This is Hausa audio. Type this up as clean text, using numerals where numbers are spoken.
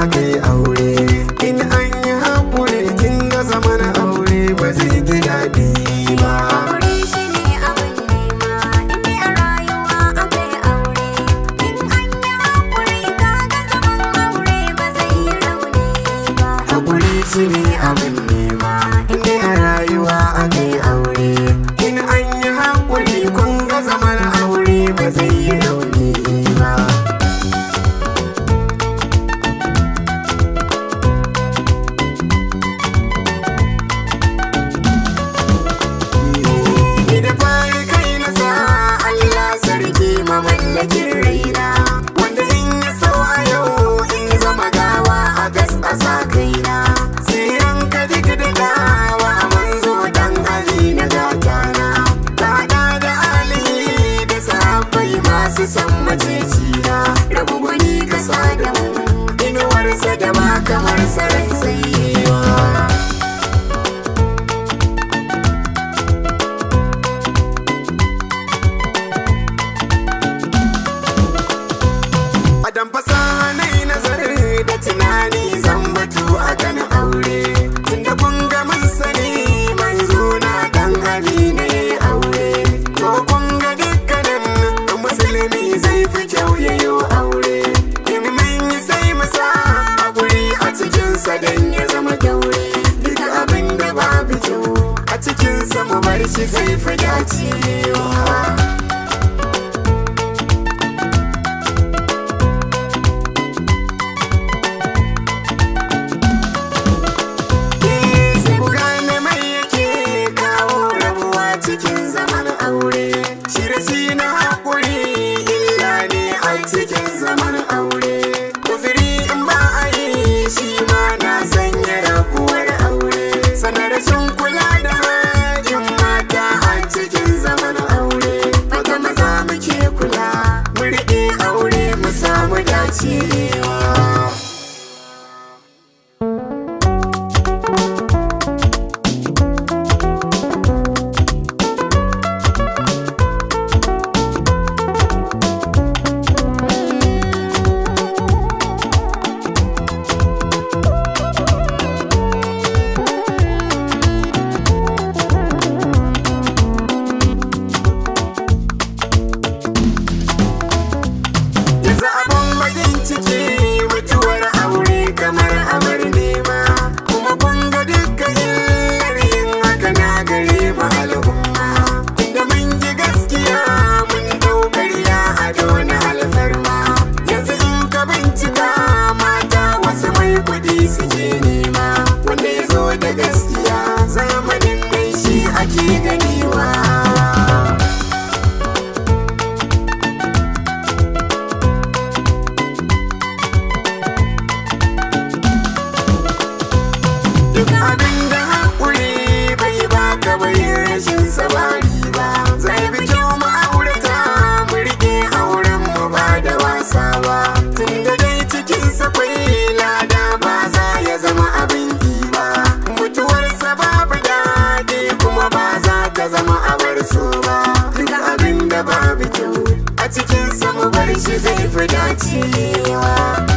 akai aure. In an yi haƙuri kin ga zaman aure ba zai ji daɗi ba. Aure shi ne abin nema, inda a rayuwa akai aure. In an yi haƙuri kaga zaman aure ba zai yi rauni ba. Haƙuri shi ne abin nema, inda a rayuwa akai aure. In an yi haƙuri kun ga zaman aure ba zai yi rauni ba. Ni da fari kai na sa Allah sarki mamallakin raina, wanda in ya so a yau in zama gawa a gas a sa kaina. Sai ranka duk da gawa manzo dan Ali na gatana, kaɗa da Ali da sahabbai masu san macecina. Rabu gwani ka sa da mu inuwarsa da ba kamar sarai tsayewa. Madan fasaha na yi nazari da tunani zan batu a kan aure. Tunda kun ga mun sani manzo na dan Ali ne aure. To kun ga dukkanin musulmi zai fi kyau yayo aure. In mun yi sai mu sa haƙuri a cikinsa dan ya zama kyaure. Duk abin da babu kyau a cikinsa mu bar shi zai fi dacewa. Sai ku gane mai yake kawo rabuwa cikin zaman aure. Shi na haƙuri illa ne a cikin zaman aure. Kuzuri in ba a yi shi ma na sanya rabuwar aure. Sanar rashin kula da haƙin mata a cikin zaman aure. Haka maza muke kula mu riƙe aure mu samu dacewa. Yanzu abun bakin ciki mutuwar aure kamar amar nema, kuma kun ga dukkan illar yin haka na gare mu al'umma. Inda mun ji gaskiya mun dau ƙarya a dona alfarma. Yanzu in ka bincika mata wasu mai kuɗi suke nema, wanda ya zo da gaskiya zamanin mai shi ake ganewa. Duk abin da haƙuri bai baka bai rashin sabari ba. Zai fi kyau ma'aurata mu riƙe auren mu ba da wasa ba. Tunda dai cikin sakwai lada ba za ya zama abin ba. Mutuwarsa babu daɗi kuma ba za ta zama abar so ba. Duk abin da babu kyau a cikinsa mu bar shi zai fi dacewa.